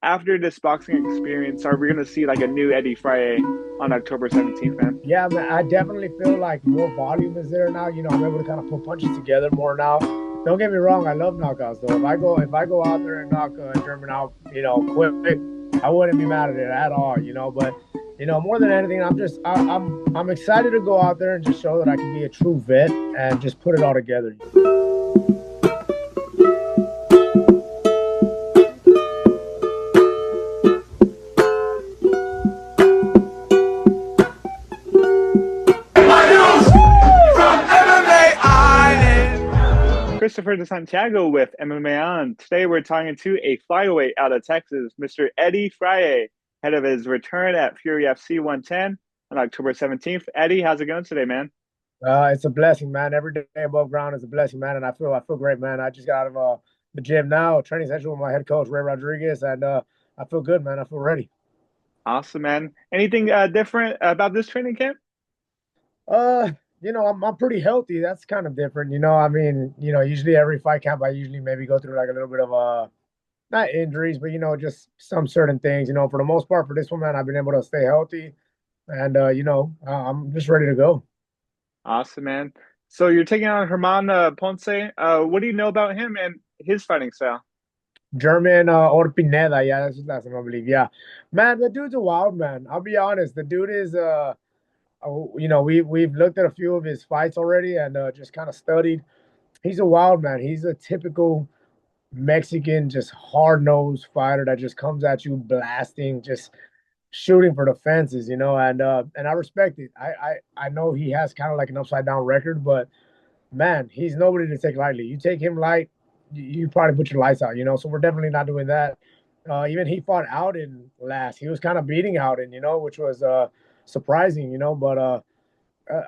after this boxing experience, are we gonna see like a new Eddie Fraire on October 17th, man? Yeah, man, I definitely feel like more volume is there now. I'm able to kind of put punches together more now. Don't get me wrong, I love knockouts though. If I go out there and knock German out, quick, I wouldn't be mad at it at all. But more than anything, I'm excited to go out there and just show that I can be a true vet and just put it all together. From MMA Island. Christopher de Santiago with MMA Island. Today we're talking to a flyweight out of Texas, Mr. Eddie Fraire, ahead of his return at Fury FC 110 on October 17th. Eddie, how's it going today, man? It's a blessing, man. Every day above ground is a blessing, man. And I feel great, man. I just got out of the gym now, training session with my head coach Ray Rodriguez, and I feel good, man. I feel ready. Awesome, man. Anything different about this training camp? Uh, I'm pretty healthy. That's kind of different. I mean, usually every fight camp, I usually maybe go through like a little bit of not injuries, but just some certain things. For the most part, for this one, man, I've been able to stay healthy, and I'm just ready to go. Awesome, man. So you're taking on German Ponce. What do you know about him and his fighting style? German Orpineda, yeah, that's his last name, I believe. Yeah, man, the dude's a wild man. I'll be honest, the dude is we've looked at a few of his fights already and just kind of studied. He's a wild man. He's a typical Mexican, just hard nosed fighter that just comes at you blasting, just shooting for the fences, and I respect it. I know he has kind of like an upside down record, but man, he's nobody to take lightly. You take him light, you probably put your lights out. So we're definitely not doing that. Even he fought out in last. He was kind of beating out in, which was surprising, but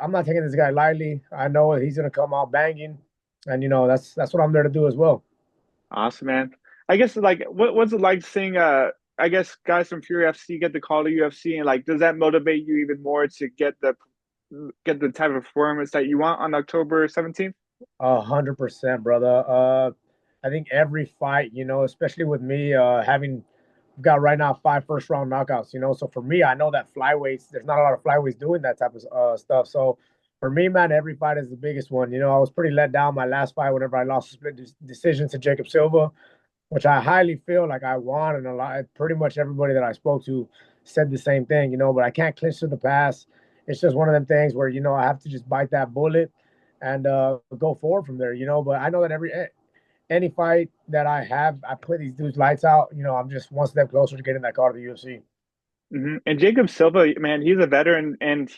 I'm not taking this guy lightly. I know he's gonna come out banging, and that's what I'm there to do as well. Awesome, man. I guess like what's it like seeing I guess guys from Fury FC get the call to UFC and like does that motivate you even more to get the type of performance that you want on October 17th? 100%, brother. I think every fight, especially with me having got right now 5 first round knockouts. So for me, I know that flyweights, there's not a lot of flyweights doing that type of stuff. So for me, man, every fight is the biggest one. I was pretty let down my last fight whenever I lost a split decision to Jacob Silva, which I highly feel like I won, and a lot, pretty much everybody that I spoke to said the same thing. But I can't clinch to the pass. It's just one of them things where I have to just bite that bullet and go forward from there. But I know that any fight that I have, I put these dudes lights out. I'm just one step closer to getting that call to the UFC. And Jacob Silva, man, he's a veteran, and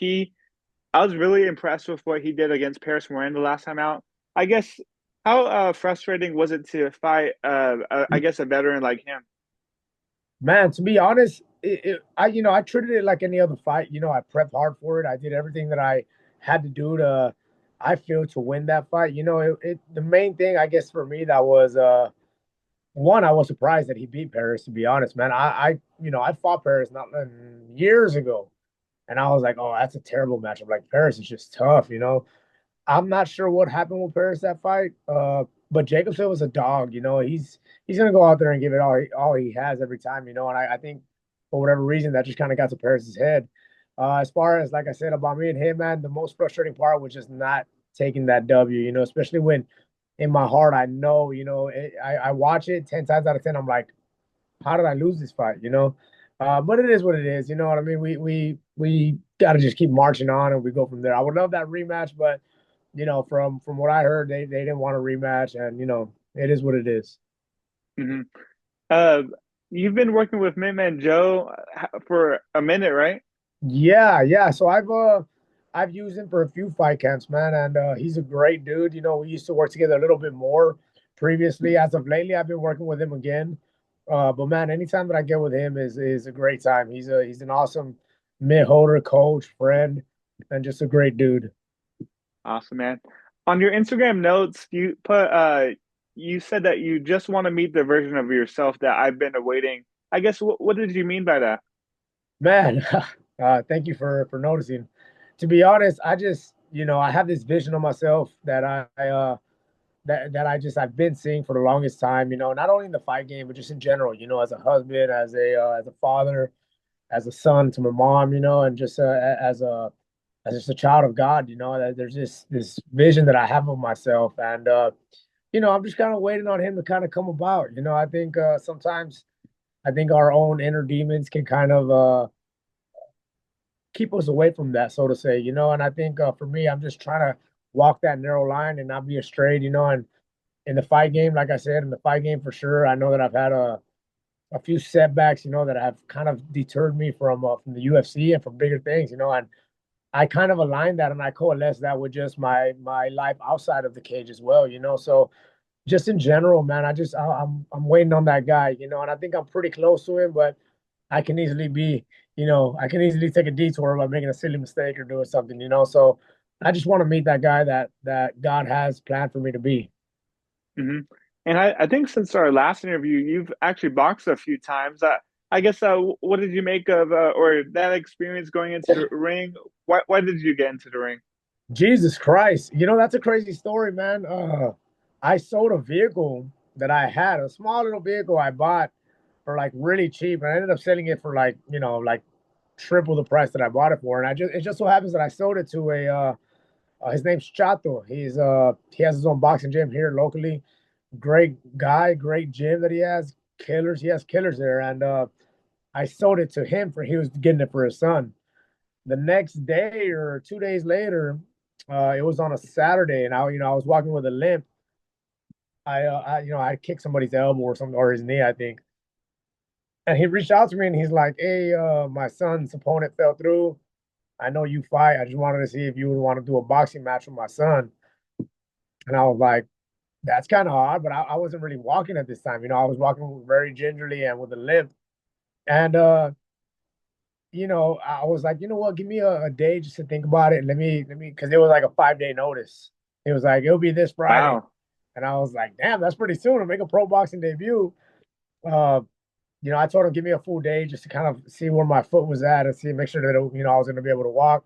I was really impressed with what he did against Paris Moreno last time out. I guess how frustrating was it to fight, I guess, a veteran like him? Man, to be honest, I treated it like any other fight. I prepped hard for it. I did everything that I had to do to, I feel, to win that fight. The main thing I guess for me that was one, I was surprised that he beat Paris. To be honest, man, I fought Paris not years ago, and I was like, oh, that's a terrible matchup. Like Paris is just tough. I'm not sure what happened with Paris that fight. But Jacob Silva's a dog. He's gonna go out there and give it all he has every time. And I think for whatever reason that just kind of got to Paris's head. As far as like I said about me and him, man, the most frustrating part was just not taking that W. Especially when in my heart I know, I watch it 10 times out of 10. I'm like, how did I lose this fight? But it is what it is. You know what I mean? We got to just keep marching on and we go from there. I would love that rematch, but from what I heard, they didn't want a rematch, and it is what it is. Hmm. Uh, you've been working with Hitman Joe for a minute, right? Yeah, yeah. So I've used him for a few fight camps, man, and he's a great dude. We used to work together a little bit more previously. As of lately, I've been working with him again. But man, anytime that I get with him is a great time. He's an awesome mid holder, coach, friend, and just a great dude. Awesome, man. On your Instagram notes, you said that you just want to meet the version of yourself that I've been awaiting. I guess what did you mean by that? Man, thank you for noticing. To be honest, I just I have this vision of myself that I've been seeing for the longest time, not only in the fight game, but just in general, as a husband, as a father, as a son to my mom, and just as just a child of God, that there's this vision that I have of myself. And I'm just kind of waiting on him to kind of come about. I think sometimes I think our own inner demons can kind of keep us away from that, so to say, and I think for me, I'm just trying to walk that narrow line and not be afraid, and in the fight game, like I said, in the fight game for sure, I know that I've had a few setbacks, that have kind of deterred me from the UFC and from bigger things, and I kind of align that and I coalesce that with just my life outside of the cage as well, So just in general, man, I'm waiting on that guy, and I think I'm pretty close to him, but I can easily be, I can easily take a detour by making a silly mistake or doing something, So I just want to meet that guy that God has planned for me to be. Hmm. And I think since our last interview, you've actually boxed a few times. I guess what did you make of or that experience going into the ring? Why did you get into the ring? Jesus Christ. That's a crazy story, man. I sold a vehicle that I had, a small little vehicle I bought for like really cheap. And I ended up selling it for like triple the price that I bought it for. And it just so happens that I sold it to his name's Chato. He has his own boxing gym here locally. Great guy, great gym that he has. Killers. He has killers there. And I sold it to him he was getting it for his son. The next day or 2 days later, it was on a Saturday, and I was walking with a limp. I kicked somebody's elbow or something, or his knee, I think. And he reached out to me and he's like, "Hey, my son's opponent fell through. I know you fight. I just wanted to see if you would want to do a boxing match with my son." And I was like, "That's kind of odd," but I wasn't really walking at this time. I was walking very gingerly and with a limp. And I was like, you know what, give me a day just to think about it. And because it was like a 5 day notice. It was like, it'll be this Friday. Wow. And I was like, damn, that's pretty soon to make a pro boxing debut. Uh, I told him, give me a full day just to kind of see where my foot was at and make sure that, I was going to be able to walk.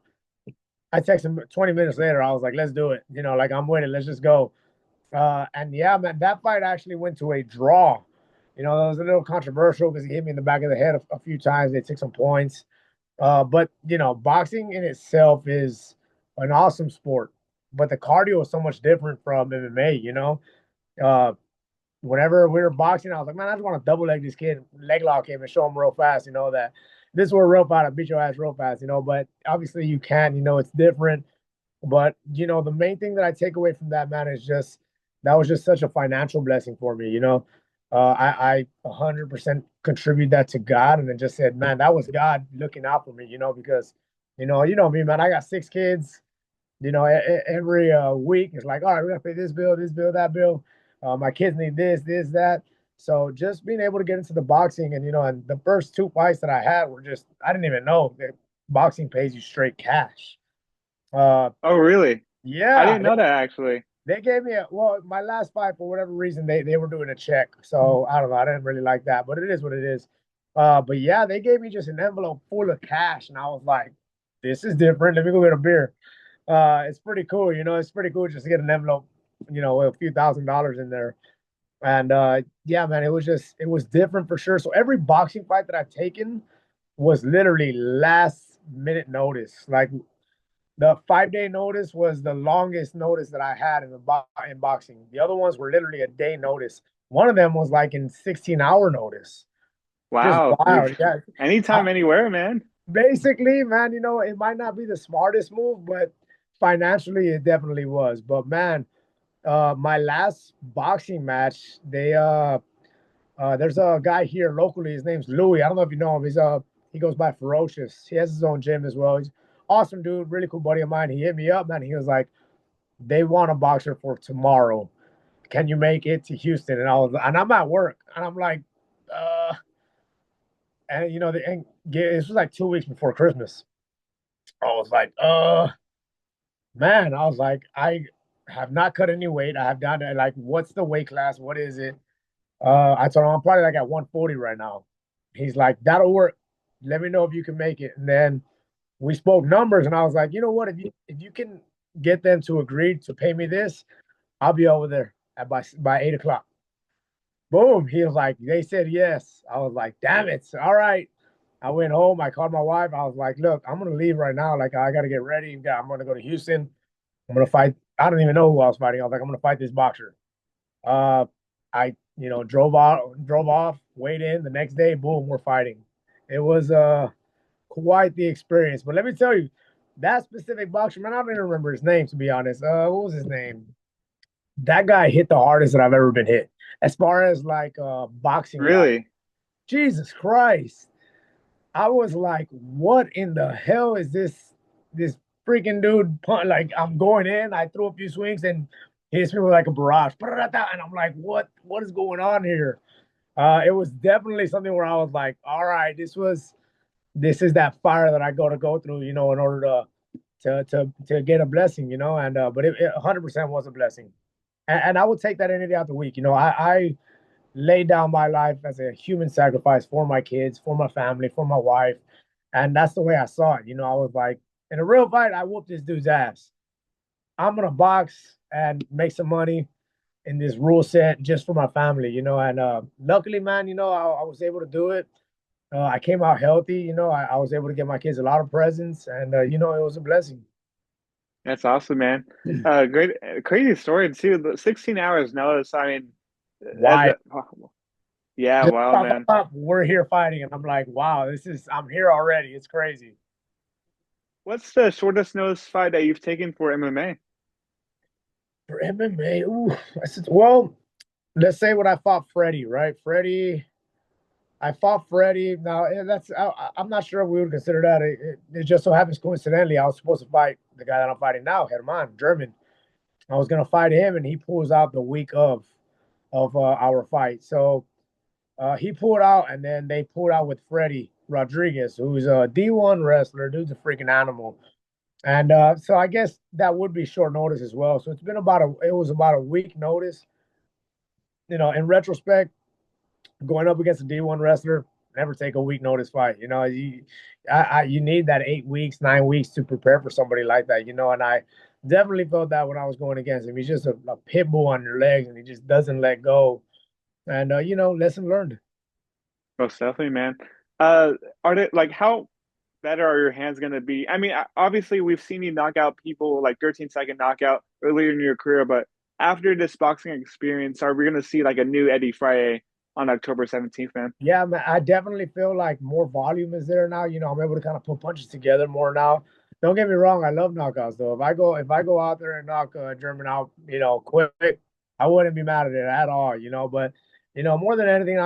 I texted him 20 minutes later. I was like, let's do it. Like I'm with it. Let's just go. And yeah, man, that fight actually went to a draw. That was a little controversial because he hit me in the back of the head a few times. They took some points. But boxing in itself is an awesome sport, but the cardio is so much different from MMA. Uh, Whenever we were boxing, I was like, man, I just want to double leg this kid, leg lock him, and show him real fast. That this is where real fight, I beat your ass real fast. But obviously you can't. It's different. But the main thing that I take away from that, man, is just that was just such a financial blessing for me. I 100% contribute that to God, and then just said, man, that was God looking out for me. Because me, man, I got 6 kids. Every week it's like, all right, we gotta pay this bill, that bill. My kids need this, that. So just being able to get into the boxing, and the first 2 fights that I had were just, I didn't even know that boxing pays you straight cash. Oh, really? I Yeah, didn't know that actually. they gave me my last fight, for whatever reason, they were doing a check. So I don't know. I didn't really like that, but it is what it is. But yeah, they gave me just an envelope full of cash, and I was like, this is different. Let me go get a beer. It's pretty cool, it's pretty cool just to get an envelope, with a few $1,000s in there. And yeah, man, it was different for sure. So every boxing fight that I've taken was literally last minute notice. Like the 5 day notice was the longest notice that I had in boxing. The other ones were literally a day notice. One of them was like in 16-hour notice. Just Wow. wild. Yeah. Anytime, anywhere, man. Basically, man, it might not be the smartest move, but financially it definitely was. But man, my last boxing match, there's a guy here locally. His name's Louis. I don't know if you know him. He goes by Ferocious. He has his own gym as well. He's awesome dude, really cool buddy of mine. He hit me up, man. He was like, they want a boxer for tomorrow. Can you make it to Houston? And I'm at work, and I'm like, and this was like 2 weeks before Christmas. I was like, man, I was like, I have not cut any weight. I have done that. Like, what's the weight class? What is it? I told him I'm probably like at 140 right now. He's like, that'll work. Let me know if you can make it. And then we spoke numbers, and I was like, you know what? If you can get them to agree to pay me this, I'll be over there. at by 8 o'clock. Boom. He was like, they said yes. I was like, damn it. All right. I went home. I called my wife. I was like, look, I'm gonna leave right now. Like, I gotta get ready. I'm gonna go to Houston. I'm gonna fight. I don't even know who I was fighting. I was like, I'm gonna fight this boxer. Uh, I drove off, weighed in. The next day, boom, we're fighting. It was quite the experience. But let me tell you, that specific boxer, man, I don't even remember his name to be honest. What was his name? That guy hit the hardest that I've ever been hit. As far as like boxing wise, Really? Jesus Christ. I was like, what in the hell is this freaking dude like I'm going in, I threw a few swings and he hits me with like a barrage. And I'm like, what is going on here? It was definitely something where I was like, all right, this is that fire that I got to go through, in order to get a blessing, and but it 100% was a blessing. And I would take that any day out the week. I laid down my life as a human sacrifice for my kids, for my family, for my wife. And that's the way I saw it. I was like, in a real fight, I whooped this dude's ass. I'm gonna box and make some money in this rule set just for my family, and luckily, man, I was able to do it. I came out healthy, I was able to get my kids a lot of presents, and it was a blessing. That's awesome, man. Great, crazy story too. The 16 hours notice. I mean, as Why? a, yeah, Just wow, pop man. up, we're here fighting, and I'm like, wow, I'm here already. It's crazy. What's the shortest notice fight that you've taken for MMA? For MMA, ooh, I said, well, let's say when I fought Freddie, right? I fought Freddie. Now I'm not sure if we would consider that. It just so happens coincidentally I was supposed to fight the guy that I'm fighting now, German, German. I was gonna fight him, and he pulls out the week of our fight. So he pulled out, and then they pulled out with Freddie Rodriguez, who's a D1 wrestler. Dude's a freaking animal. And so I guess that would be short notice as well. So it was about a week notice. In retrospect, going up against a D1 wrestler, never take a week notice fight. You need that 8 weeks, 9 weeks to prepare for somebody like that. And I definitely felt that when I was going against him. He's just a pit bull on your legs, and he just doesn't let go. And lesson learned. Most definitely, man. Are they like how better are your hands going to be? I mean, obviously, we've seen you knock out people like 13-second knockout earlier in your career, but after this boxing experience, are we going to see like a new Eddie Fraire on October 17th, man? Yeah, man, I definitely feel like more volume is there now. I'm able to kind of put punches together more now. Don't get me wrong, I love knockouts though. If I go out there and knock German out, quick, I wouldn't be mad at it at all. But more than anything,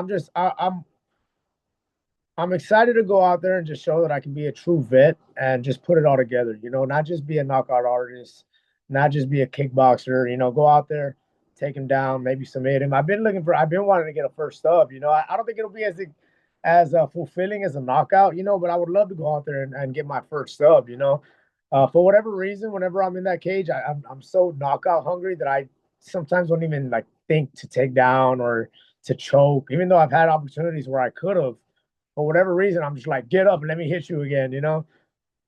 I'm excited to go out there and just show that I can be a true vet and just put it all together. Not just be a knockout artist, not just be a kickboxer. Go out there, take him down, maybe submit him. I've been wanting to get a first sub. I don't think it'll be as fulfilling as a knockout. But I would love to go out there and get my first sub. For whatever reason, whenever I'm in that cage, I'm so knockout hungry that I sometimes don't even like think to take down or to choke, even though I've had opportunities where I could have. For whatever reason, I'm just like, get up and let me hit you again.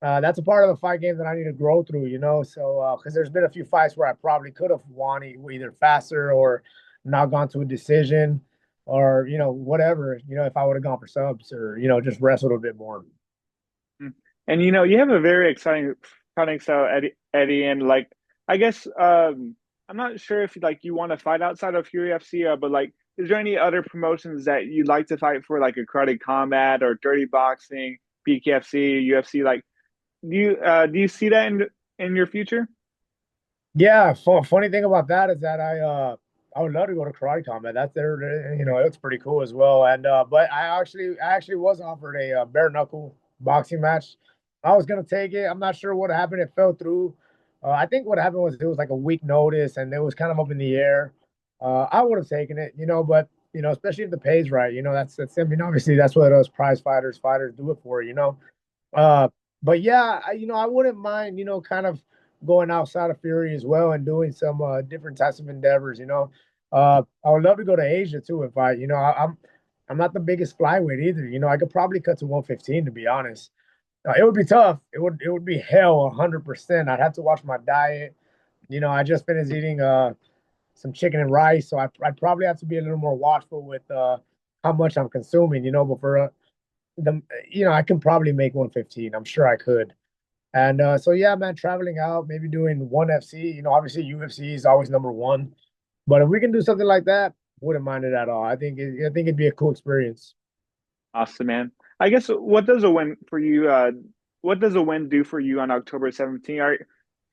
That's a part of the fight game that I need to grow through. So because there's been a few fights where I probably could have won either faster or not gone to a decision, or whatever. If I would have gone for subs or just wrestled a bit more. And you have a very exciting fighting style, Eddie, and like I guess I'm not sure if like you want to fight outside of UFC, but like, is there any other promotions that you'd like to fight for, like a Karate Combat or Dirty Boxing, BKFC, UFC? Like, do you see that in your future? Yeah, funny thing about that is that I would love to go to Karate Combat. That's there, it looks pretty cool as well. And but I actually was offered a bare knuckle boxing match. I was gonna take it. I'm not sure what happened. It fell through. I think what happened was it was like a week notice, and it was kind of up in the air. I would have taken it, but especially if the pay's right. That's I mean, obviously that's what us prize fighters do it for. Uh, but yeah, I wouldn't mind, kind of going outside of Fury as well and doing some different types of endeavors. I would love to go to Asia too and fight. I'm not the biggest flyweight either. I could probably cut to 115 to be honest. It would be tough. It would be hell 100%. I'd have to watch my diet. I just finished eating some chicken and rice. So I'd probably have to be a little more watchful with how much I'm consuming, but for I can probably make 115. I'm sure I could. And so yeah, man, traveling out, maybe doing one FC. Obviously UFC is always number one, but if we can do something like that, wouldn't mind it at all. I think it'd be a cool experience. Awesome, man. I guess what does a win for you? What does a win do for you on October 17th?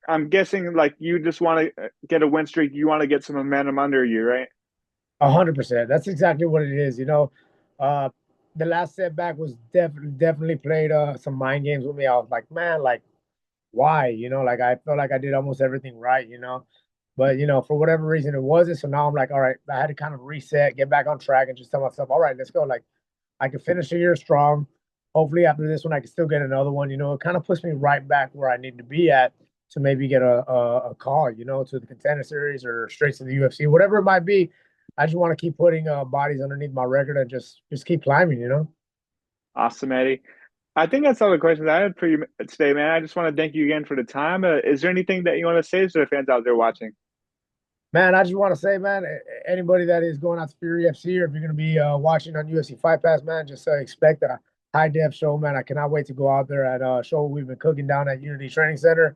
I'm guessing like you just want to get a win streak. You want to get some momentum under you, right? 100%. That's exactly what it is. Uh, the last setback was definitely played some mind games with me. I was like, man, like why? Like I felt like I did almost everything right. But for whatever reason it wasn't. So now I'm like, all right, I had to kind of reset, get back on track, and just tell myself, all right, let's go. Like I can finish the year strong. Hopefully after this one I can still get another one. It kind of puts me right back where I need to be at to maybe get a call, to the contender series or straight to the UFC, whatever it might be. I just want to keep putting bodies underneath my record and just keep climbing. Awesome, Eddie. I think that's all the questions I had for you today, man. I just want to thank you again for the time. Is there anything that you want to say to the fans out there watching? Man, I just want to say, man, anybody that is going out to Fury FC, or if you're going to be watching on UFC Fight Pass, man, just expect a high def show, man. I cannot wait to go out there at a show we've been cooking down at Unity Training Center.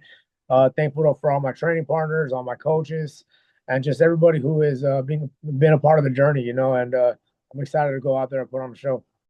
Thankful for all my training partners, all my coaches, and just everybody who has been a part of the journey, and I'm excited to go out there and put on the show.